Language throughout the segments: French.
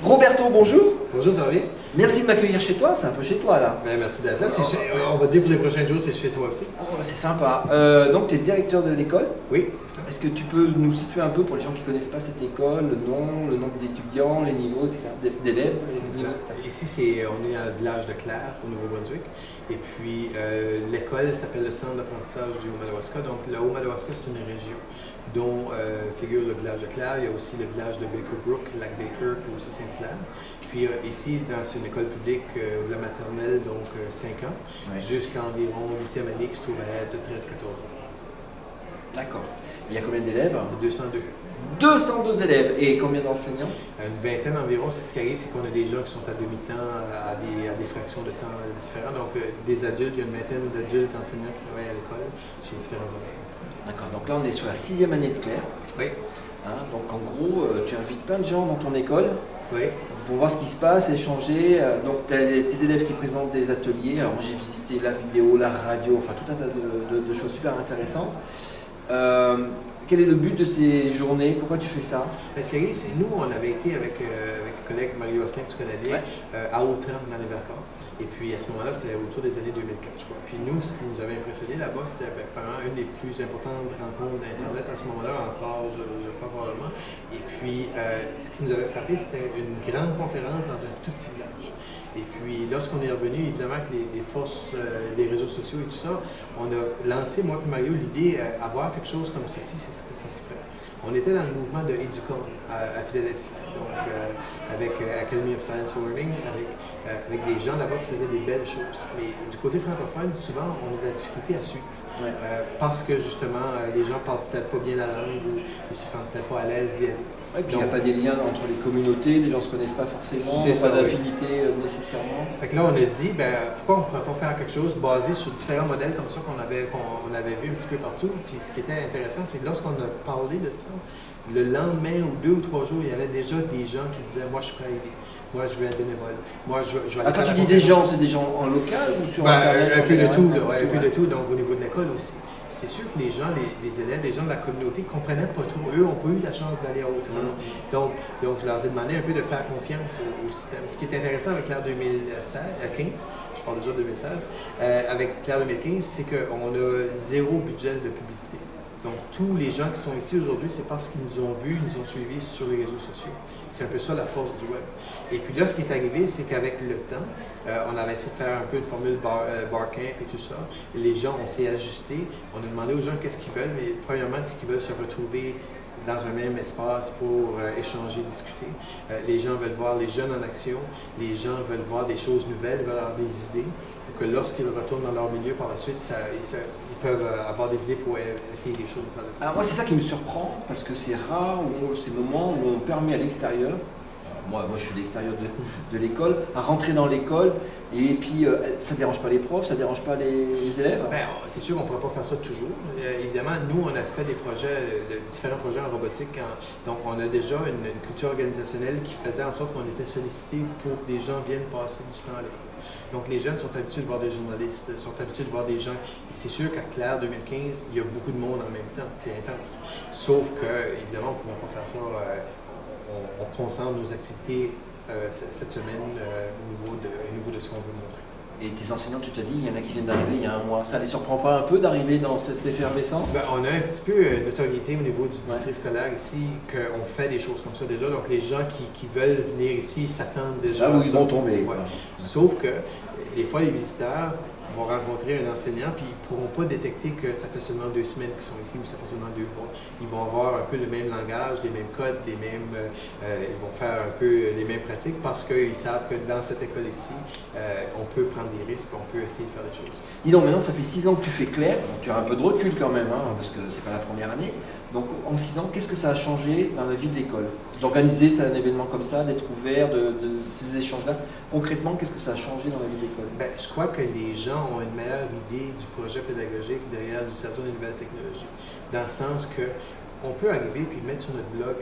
Roberto, bonjour. Bonjour, ça va bien? Merci de m'accueillir chez toi, c'est un peu chez toi là. Ben, merci d'être là. On va dire pour les prochains jours, c'est chez toi aussi. Oh, c'est sympa. Donc tu es directeur de l'école. Oui, c'est ça. Est-ce que tu peux nous situer un peu pour les gens qui ne connaissent pas cette école, le nombre d'étudiants, les niveaux, etc., d'élèves, les niveaux, etc. Ici, on est dans le village de Clare, au Nouveau-Brunswick. Et puis, l'école s'appelle le Centre d'apprentissage du Haut-Madawaska. Donc, le Haut-Madawaska, c'est une région dont figure le village de Clare. Il y a aussi le village de Baker Brook, Lac Baker, puis aussi Saint-Hilaire. Puis ici, c'est une école publique de la maternelle, donc 5 ans, jusqu'à environ 8e année, qui se trouve à être de 13-14 ans. D'accord. Il y a combien d'élèves? 202. 202 élèves. Et combien d'enseignants? Une vingtaine environ. Ce qui arrive, c'est qu'on a des gens qui sont à demi-temps, à des fractions de temps différentes. Donc, des adultes, il y a une vingtaine d'adultes enseignants qui travaillent à l'école chez différents horaires. D'accord. Donc là, on est sur la 6e année de Claire. Oui. Hein, donc en gros, tu invites plein de gens dans ton école. Oui. Pour voir ce qui se passe, échanger. Donc, tu as tes élèves qui présentent des ateliers. Alors, moi, j'ai visité la vidéo, la radio, enfin, tout un tas de choses super intéressantes. Quel est le but de ces journées? Pourquoi tu fais ça? Ce qui arrive, c'est nous, on avait été avec le collègue Mario Asselin, que tu connais bien, à Autran, dans les Vercors. Et puis, à ce moment-là, c'était autour des années 2004, je crois. Puis nous, ce qui nous avait impressionné là-bas, c'était vraiment une des plus importantes rencontres d'Internet à ce moment-là, encore, je crois probablement. Et puis, ce qui nous avait frappé, c'était une grande conférence dans un tout petit village. Et puis, lorsqu'on est revenu, évidemment, avec les forces des réseaux sociaux et tout ça, on a lancé, moi et Mario, l'idée d'avoir quelque chose comme ceci, c'est ce que ça se fait. On était dans le mouvement de Educon à Philadelphie, donc avec Academy of Science and Learning, avec des gens là-bas qui faisaient des belles choses. Mais du côté francophone, souvent, on a de la difficulté à suivre. Parce que justement, les gens parlent peut-être pas bien la langue ou ils se sentent peut-être pas à l'aise d'y aller. Et puis il n'y a pas des liens entre les communautés, les gens ne se connaissent pas forcément, pas d'affinité nécessairement. Fait que là, on a dit, pourquoi on ne pourrait pas faire quelque chose basé sur différents modèles comme ça qu'on avait vu un petit peu partout. Puis ce qui était intéressant, c'est que lorsqu'on a parlé de ça, le lendemain ou 2 ou 3 jours, il y avait déjà des gens qui disaient, moi je suis prêt à aider. Moi, je vais être bénévole. Moi, je vais aller. Quand tu dis des gens, c'est des gens en local ou sur Internet? Un peu de tout, un peu de tout, donc au niveau de l'école aussi. C'est sûr que les gens, les élèves, les gens de la communauté ne comprenaient pas trop. Eux n'ont pas eu la chance d'aller à Autran. Donc, je leur ai demandé un peu de faire confiance au système. Ce qui est intéressant avec Claire 2015, je parle déjà de 2016, avec Claire 2015, c'est qu'on a 0 budget de publicité. Donc, tous les gens qui sont ici aujourd'hui, c'est parce qu'ils nous ont vus, ils nous ont suivis sur les réseaux sociaux. C'est un peu ça la force du web. Et puis là, ce qui est arrivé, c'est qu'avec le temps, on avait essayé de faire un peu une formule Barcamp et tout ça. Les gens, on s'est ajusté. On a demandé aux gens qu'est-ce qu'ils veulent. Mais premièrement, c'est qu'ils veulent se retrouver dans un même espace pour échanger, discuter. Les gens veulent voir les jeunes en action. Les gens veulent voir des choses nouvelles, veulent avoir des idées. Pour que lorsqu'ils retournent dans leur milieu par la suite, ils peuvent avoir des idées pour essayer des choses. Alors moi, c'est ça qui me surprend, parce que c'est rare, ces moments où on permet à l'extérieur, moi je suis de l'extérieur de l'école, à rentrer dans l'école, et puis ça ne dérange pas les profs, ça ne dérange pas les élèves? C'est sûr qu'on ne pourra pas faire ça toujours. Évidemment, nous, on a fait des projets, différents projets en robotique. Donc, on a déjà une culture organisationnelle qui faisait en sorte qu'on était sollicité pour que des gens viennent passer du temps à l'école. Donc, les jeunes sont habitués de voir des journalistes, sont habitués de voir des gens. Et c'est sûr qu'à Claire 2015, il y a beaucoup de monde en même temps. C'est intense. Sauf que, évidemment, on ne pourra pas faire ça. On concentre nos activités cette semaine au niveau de ce qu'on veut montrer. Et tes enseignants, tu t'as dit, il y en a qui viennent d'arriver il y a un mois. Ça ne les surprend pas un peu d'arriver dans cette effervescence? On a un petit peu d'autorité au niveau du district scolaire ici, qu'on fait des choses comme ça déjà. Donc les gens qui veulent venir ici s'attendent déjà. Là où ils vont tomber. Ouais. Sauf que des fois, les visiteurs vont rencontrer un enseignant puis ils ne pourront pas détecter que ça fait seulement 2 semaines qu'ils sont ici ou ça fait seulement 2 mois. Ils vont avoir un peu le même langage, les mêmes codes, ils vont faire un peu les mêmes pratiques parce qu'ils savent que dans cette école ici, on peut prendre des risques, on peut essayer de faire des choses. Dis donc, maintenant ça fait 6 ans que tu fais Claire, donc tu as un peu de recul quand même, parce que c'est pas la première année. Donc en 6 ans, qu'est-ce que ça a changé dans la vie de l'école? D'organiser un événement comme ça, d'être ouvert, de ces échanges-là. Concrètement, qu'est-ce que ça a changé dans la vie de l'école? Je crois que les gens ont une meilleure idée du projet pédagogique derrière l'utilisation des nouvelles technologies. Dans le sens que on peut arriver puis mettre sur notre blog.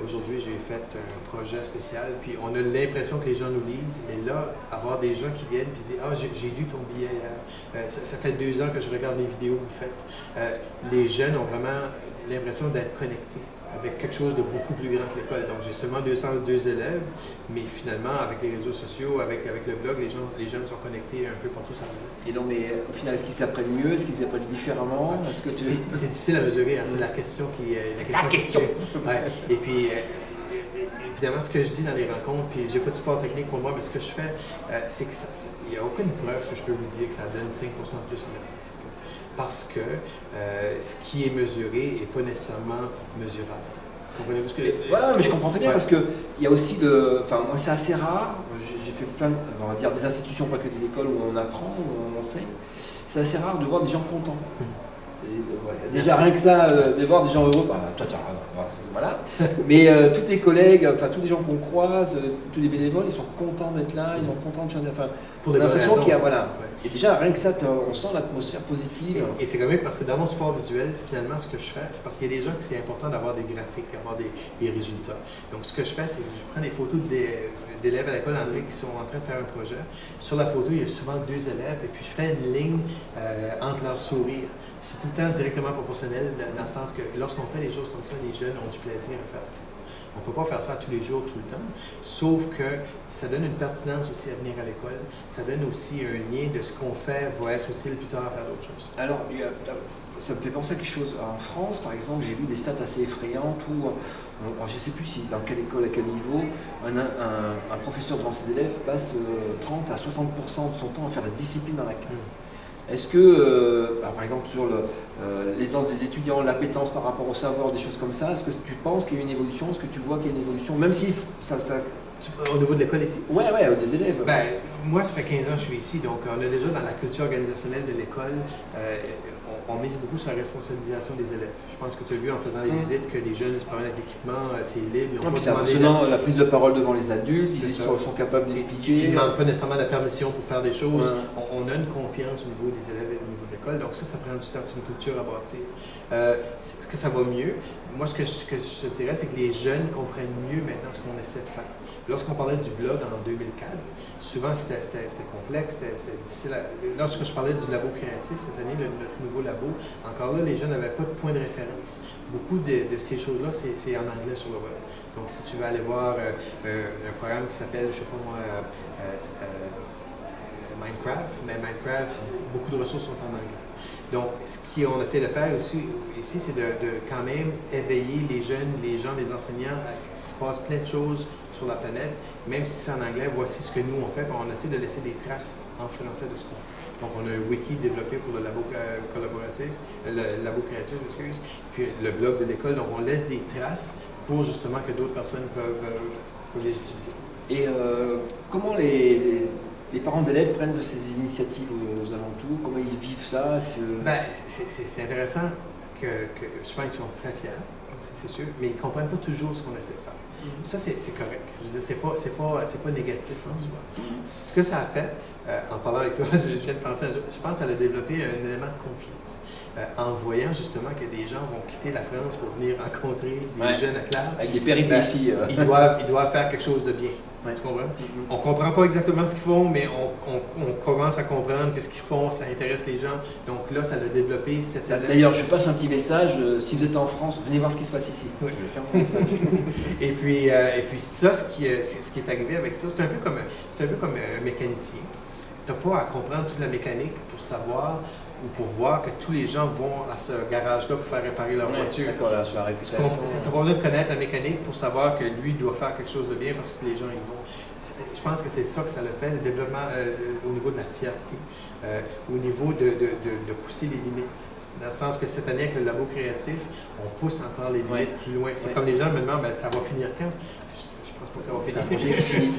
Aujourd'hui, j'ai fait un projet spécial, puis on a l'impression que les gens nous lisent, mais là, avoir des gens qui viennent et disent « Ah, j'ai lu ton billet hier, ça fait 2 ans que je regarde les vidéos que vous faites. Les jeunes ont vraiment l'impression d'être connectés avec quelque chose de beaucoup plus grand que l'école. Donc, j'ai seulement 202 élèves, mais finalement, avec les réseaux sociaux, avec le blog, les jeunes sont connectés un peu partout sur la planète. Et donc, mais au final, est-ce qu'ils s'apprennent mieux? Est-ce qu'ils apprennent différemment? C'est difficile à mesurer, hein. C'est la question qui... La question! Ouais. Et puis, évidemment, ce que je dis dans les rencontres, puis j'ai pas de support technique pour moi, mais ce que je fais, c'est que il n'y a aucune preuve que je peux vous dire que ça donne 5% de plus en mathématiques. Parce que ce qui est mesuré n'est pas nécessairement mesurable. Comprenez-vous ce que... Oui, mais je comprends très bien parce qu'il y a aussi Enfin, moi, c'est assez rare. J'ai fait plein, on va dire, des institutions, pas que des écoles où on apprend, où on enseigne. C'est assez rare de voir des gens contents. Et, déjà, rien que ça, de voir des gens heureux, bah, toi, voilà. Mais tous tes collègues, enfin, tous les gens qu'on croise, tous les bénévoles, ils sont contents d'être là, ils sont contents de faire des... Enfin, pour des bonnes l'impression qu'il y a, voilà. Ouais. Et déjà, rien que ça, on sent l'atmosphère positive. Et c'est quand même parce que dans mon support visuel, finalement, ce que je fais, c'est parce qu'il y a des gens que c'est important d'avoir des graphiques, d'avoir des résultats. Donc, ce que je fais, c'est que je prends des photos d'élèves à l'école d'entrée qui sont en train de faire un projet. Sur la photo, il y a souvent 2 élèves, et puis je fais une ligne entre leurs sourires. C'est tout le temps directement proportionnel, dans le sens que lorsqu'on fait des choses comme ça, les jeunes ont du plaisir à faire ça. On ne peut pas faire ça tous les jours, tout le temps, sauf que ça donne une pertinence aussi à venir à l'école. Ça donne aussi un lien de ce qu'on fait va être utile plus tard à faire d'autres choses. Alors, ça me fait penser à quelque chose. En France, par exemple, j'ai vu des stats assez effrayantes où, je ne sais plus si dans quelle école, à quel niveau, un professeur devant ses élèves passe 30 à 60% de son temps à faire la discipline dans la classe. Est-ce que, par exemple, sur l'aisance des étudiants, l'appétence par rapport au savoir, des choses comme ça, est-ce que tu penses qu'il y a une évolution? Est-ce que tu vois qu'il y a une évolution? Même si ça... Au niveau de l'école ici? Ouais, des élèves. Ben, moi, ça fait 15 ans que je suis ici, donc on a déjà dans la culture organisationnelle de l'école, on mise beaucoup sur la responsabilisation des élèves. Je pense que tu as vu en faisant les visites que les jeunes se promènent avec l'équipement, c'est libre. C'est impressionnant, la prise de parole devant les adultes, ils sont capables d'expliquer. Ils ne demandent pas nécessairement la permission pour faire des choses. Ouais. On a une confiance au niveau des élèves et au niveau de l'école, donc ça prend du temps, c'est une culture à bâtir. Est-ce que ça va mieux? Moi, ce que je te dirais, c'est que les jeunes comprennent mieux maintenant ce qu'on essaie de faire. Lorsqu'on parlait du blog en 2004, souvent c'était complexe, c'était difficile. Lorsque je parlais du labo créatif cette année, notre nouveau labo, encore là, les jeunes n'avaient pas de point de référence. Beaucoup de ces choses-là, c'est en anglais sur le web. Donc, si tu veux aller voir un programme qui s'appelle, je ne sais pas moi, Minecraft, mais Minecraft, beaucoup de ressources sont en anglais. Donc, ce qu'on essaie de faire aussi ici, c'est de quand même éveiller les jeunes, les gens, les enseignants, qu'il se passe plein de choses sur la planète, même si c'est en anglais, voici ce que nous on fait, on essaie de laisser des traces en français de ce qu'on fait. Donc, on a un wiki développé pour le labo collaboratif, le labo créatif, excuse, puis le blog de l'école, donc on laisse des traces pour justement que d'autres personnes peuvent les utiliser. Et comment les parents d'élèves prennent ces initiatives aux alentours? Comment ils vivent ça? C'est intéressant que je pense qu'ils sont très fiers, c'est sûr, mais ils ne comprennent pas toujours ce qu'on essaie de faire. Ça, c'est correct. Je veux dire, c'est pas négatif en soi. Ce que ça a fait, en parlant avec toi, je viens de penser, je pense que ça a développé un élément de confiance. En voyant justement que des gens vont quitter la France pour venir rencontrer des jeunes à Clare. Avec des péripéties. Ils doivent faire quelque chose de bien. Tu comprends? On ne comprend pas exactement ce qu'ils font, mais on commence à comprendre que ce qu'ils font, ça intéresse les gens. Donc là, ça a développé cette... D'ailleurs, je passe un petit message. Si vous êtes en France, venez voir ce qui se passe ici. Oui. Je vais faire mon message. et puis ça, ce qui est arrivé avec ça, c'est un peu comme un mécanicien. Tu n'as pas à comprendre toute la mécanique pour savoir ou pour voir que tous les gens vont à ce garage-là pour faire réparer leur voiture. D'accord, là, sur la réputation. Tu n'as pas besoin de connaître la mécanique pour savoir que lui doit faire quelque chose de bien parce que les gens y vont. Je pense que c'est ça que ça le fait, le développement au niveau de la fierté, au niveau de pousser les limites. Dans le sens que cette année, avec le labo créatif, on pousse encore les limites plus loin. C'est comme les gens me demandent, ça va finir quand?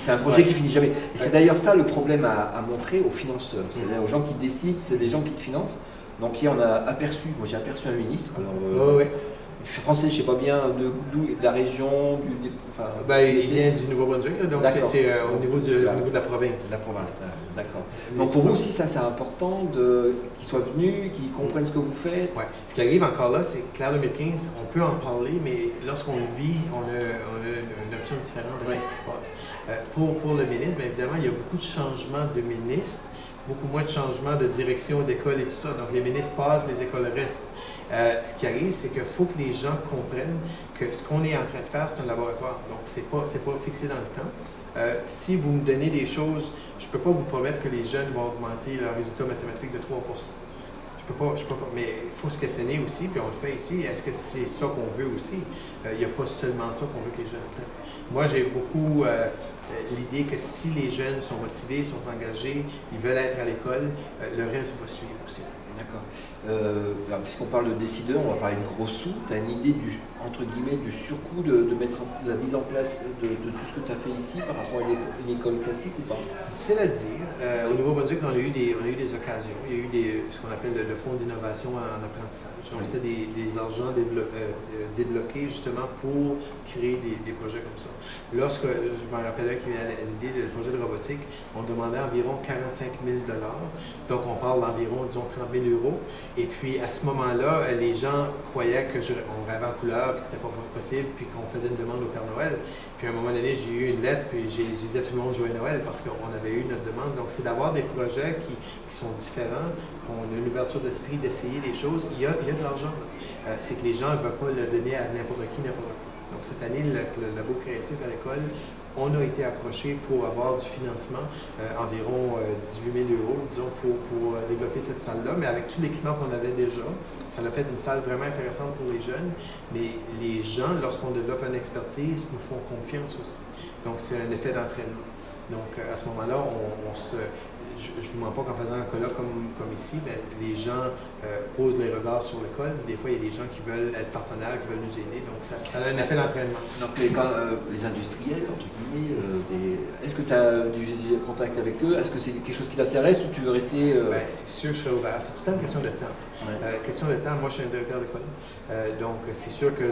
C'est un projet qui finit jamais. Et c'est d'ailleurs ça le problème à montrer aux financeurs, c'est-à-dire aux gens qui décident, c'est les gens qui te financent. Donc hier on a aperçu, moi j'ai aperçu un ministre, alors Je suis français, je sais pas bien d'où, de la région, enfin. Il vient du Nouveau-Brunswick, là, donc c'est au niveau de la province. La province, d'accord. Donc pour vous aussi, ça c'est important qu'ils soient venus, qu'ils comprennent ce que vous faites. Oui. Ce qui arrive encore là, c'est que Claire 2015, on peut en parler, mais lorsqu'on le vit, on a une option différente de ce qui se passe. Pour le ministre, bien évidemment, il y a beaucoup de changements de ministre, beaucoup moins de changements de direction d'école et tout ça. Donc les ministres passent, les écoles restent. Ce qui arrive, c'est qu'il faut que les gens comprennent que ce qu'on est en train de faire, c'est un laboratoire. Donc, c'est pas fixé dans le temps. Si vous me donnez des choses, je ne peux pas vous promettre que les jeunes vont augmenter leurs résultats mathématiques de 3 je peux pas, mais il faut se questionner aussi, puis on le fait ici. Est-ce que c'est ça qu'on veut aussi? Il n'y a pas seulement ça qu'on veut que les jeunes apprennent. Moi, j'ai beaucoup l'idée que si les jeunes sont motivés, sont engagés, ils veulent être à l'école, le reste va suivre aussi. D'accord. Puisqu'on parle de décideurs, on va parler de gros sous. Tu as une idée entre guillemets, du surcoût de mettre la mise en place de tout ce que tu as fait ici par rapport à une école classique ou pas? C'est difficile à dire. Au Nouveau-Brunswick, on a eu des occasions. Il y a eu ce qu'on appelle le fonds d'innovation en apprentissage. Donc, c'était des argents débloqués justement pour créer des projets comme ça. Lorsque je me rappelais qu'il y avait l'idée du projet de robotique, on demandait environ 45 000 $. Donc, on parle d'environ, disons, 30 000 €. Et puis, à ce moment-là, les gens croyaient qu'on rêvait en couleur, puis que c'était pas possible, puis qu'on faisait une demande au Père Noël. Puis, à un moment donné, j'ai eu une lettre, puis j'ai dit à tout le monde Joyeux Noël parce qu'on avait eu notre demande. Donc, c'est d'avoir des projets qui sont différents, qu'on a une ouverture d'esprit, d'essayer des choses. Il y a de l'argent. C'est que les gens ne veulent pas le donner à n'importe qui, n'importe quoi. Donc, cette année, le labo créatif à l'école, on a été approché pour avoir du financement, environ 18 000 €, disons, pour développer cette salle-là. Mais avec tout l'équipement qu'on avait déjà, ça a fait une salle vraiment intéressante pour les jeunes. Mais les gens, lorsqu'on développe une expertise, nous font confiance aussi. Donc, c'est un effet d'entraînement. Donc, à ce moment-là, je ne vous mens pas qu'en faisant un colloque comme ici, bien, les gens posent les regards sur l'école. Des fois, il y a des gens qui veulent être partenaires, qui veulent nous aider. Donc, ça a un effet d'entraînement. Donc, les industriels, entre guillemets, est-ce que tu as du contact avec eux? Est-ce que c'est quelque chose qui t'intéresse ou tu veux rester... C'est sûr que je serai ouvert. C'est tout le temps une question de temps. Ouais. Question de temps, moi, je suis un directeur d'école. Donc, c'est sûr que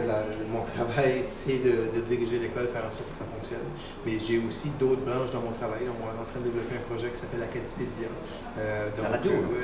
mon travail, c'est de diriger l'école, faire en sorte que ça fonctionne. Mais j'ai aussi d'autres branches dans mon travail. Donc, on est en train de développer un projet qui s'appelle Acadipédia.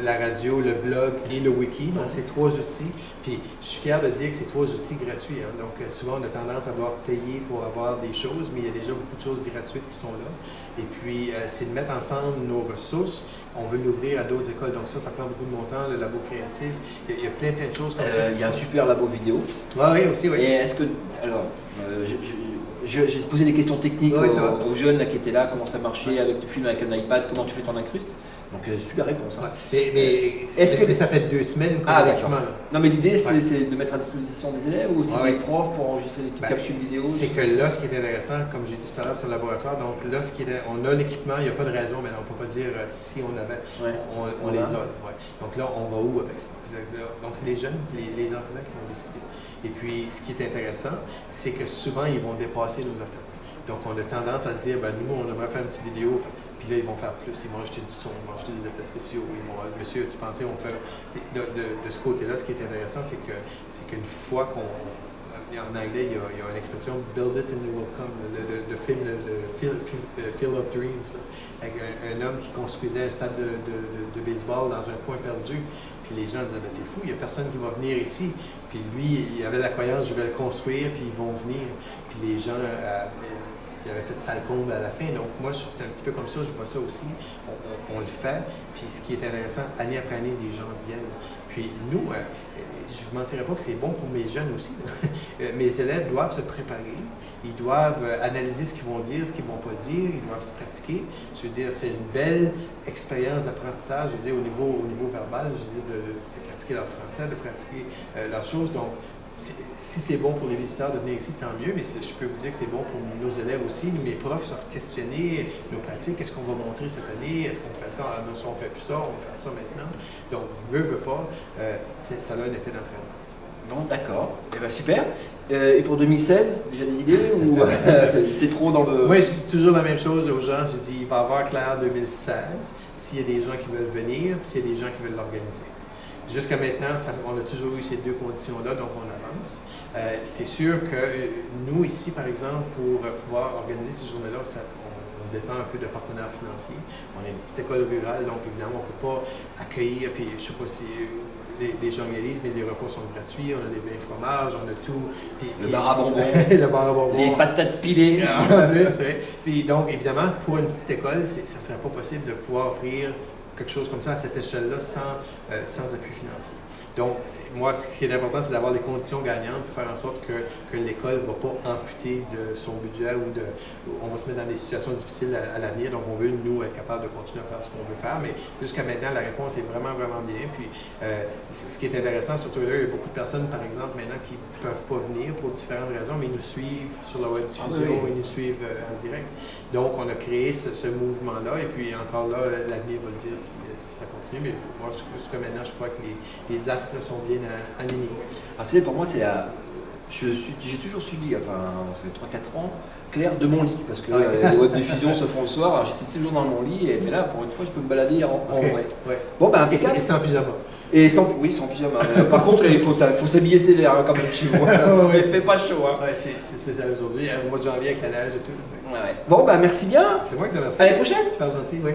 La radio, le blog et le wiki. Donc, c'est 3 outils. Puis, je suis fier de dire que c'est 3 outils gratuits. Hein. Donc, souvent, on a tendance à vouloir payer pour avoir des choses, mais il y a déjà beaucoup de choses gratuites qui sont là. Et puis, c'est de mettre ensemble nos ressources. On veut l'ouvrir à d'autres écoles. Donc, ça prend beaucoup de mon temps, le labo créatif. Il y a plein de choses comme ça. Il y a un super labo vidéo. Oui, aussi, oui. Et est-ce que... Alors, j'ai posé des questions techniques aux jeunes là, qui étaient là, comment ça marchait, avec tu filmes avec un iPad, comment tu fais ton incruste. Donc, super réponse. Hein. Mais ça fait 2 semaines qu'on a d'accord. Non, mais l'idée, c'est de mettre à disposition des élèves ou aussi des profs pour enregistrer des petites capsules vidéo? C'est que là, ce qui est intéressant, comme j'ai dit tout à l'heure sur le laboratoire, donc là, on a l'équipement, il n'y a pas de raison, mais on ne peut pas dire si on avait, on les a. Ouais. Donc là, on va où avec ça? Donc, c'est les jeunes, les enseignants qui vont décider. Et puis, ce qui est intéressant, c'est que souvent, ils vont dépasser nos attentes. Donc, on a tendance à dire, nous, on aimerait faire une petite vidéo. Puis là, ils vont faire plus, ils vont ajouter du son, ils vont ajouter des effets spéciaux, ils vont monsieur, tu pensais, on fait... De ce côté-là, ce qui est intéressant, c'est qu'une fois qu'on... En anglais, il y a une expression « build it and it will come », le film, le Field of Dreams, là, avec un homme qui construisait un stade de baseball dans un coin perdu. Puis les gens disaient, t'es fou, il n'y a personne qui va venir ici. Puis lui, il avait la croyance, je vais le construire, puis ils vont venir. Puis les gens... il avait fait sale comble à la fin. Donc, moi, je suis un petit peu comme ça, je vois ça aussi. On le fait. Puis, ce qui est intéressant, année après année, les gens viennent. Puis, nous, je ne mentirais pas que c'est bon pour mes jeunes aussi. Mes élèves doivent se préparer. Ils doivent analyser ce qu'ils vont dire, ce qu'ils ne vont pas dire. Ils doivent se pratiquer. Je veux dire, c'est une belle expérience d'apprentissage, je veux dire, au niveau verbal, je veux dire, de pratiquer leur français, de pratiquer leurs choses. Donc, si c'est bon pour les visiteurs de venir ici, tant mieux, mais je peux vous dire que c'est bon pour nos élèves aussi. Mes profs sont questionnés, nos pratiques, qu'est-ce qu'on va montrer cette année, est-ce qu'on fait ça, non, si on ne fait plus ça, on fait ça maintenant. Donc, veut pas, ça a un effet d'entraînement. Bon, d'accord. Eh bien, super. Et pour 2016, déjà des idées ou j'étais trop dans le... Moi, je dis toujours la même chose aux gens. Je dis, il va y avoir Claire 2016, s'il y a des gens qui veulent venir, puis s'il y a des gens qui veulent l'organiser. Jusqu'à maintenant, on a toujours eu ces 2 conditions-là, donc on avance. C'est sûr que nous, ici, par exemple, pour pouvoir organiser ces journées-là, on dépend un peu de partenaires financiers. On est une petite école rurale, donc évidemment, on ne peut pas accueillir, puis je ne sais pas si les gens réalisent, mais les repas sont gratuits, on a des vins fromages, on a tout. Le bar à bonbons. Le bar à bonbons. Les patates pilées. En plus, ouais. Puis donc, évidemment, pour une petite école, ça ne serait pas possible de pouvoir offrir quelque chose comme ça à cette échelle-là sans appui financier. Donc, moi, ce qui est important, c'est d'avoir des conditions gagnantes pour faire en sorte que l'école ne va pas amputer de son budget ou on va se mettre dans des situations difficiles à l'avenir. Donc, on veut, nous, être capable de continuer à faire ce qu'on veut faire. Mais jusqu'à maintenant, la réponse est vraiment, vraiment bien. Puis, ce qui est intéressant sur Twitter, il y a beaucoup de personnes, par exemple, maintenant, qui ne peuvent pas venir pour différentes raisons, mais ils nous suivent sur la web diffusion, ils nous suivent en direct. Donc, on a créé ce mouvement-là. Et puis, encore là, l'avenir va le dire si ça continue. Mais moi, jusqu'à maintenant, je crois que les astres sont bien alignés. Alors, tu sais, pour moi, j'ai toujours suivi, enfin, ça fait 3-4 ans, Claire de mon lit, parce que les web diffusions se font le soir, alors j'étais toujours dans mon lit, mais là, pour une fois, je peux me balader en vrai. Ouais. Bon, ben, impeccable. Et sans pyjama. Oui, sans pyjama. Par contre, il faut s'habiller sévère, hein, quand même, chez moi. Ouais, c'est pas chaud. Hein. Ouais, c'est spécial aujourd'hui, au mois de janvier avec la neige et tout. Ouais. Bon, ben, merci bien. C'est moi qui te remercie. À l'année prochaine. Super gentil, oui.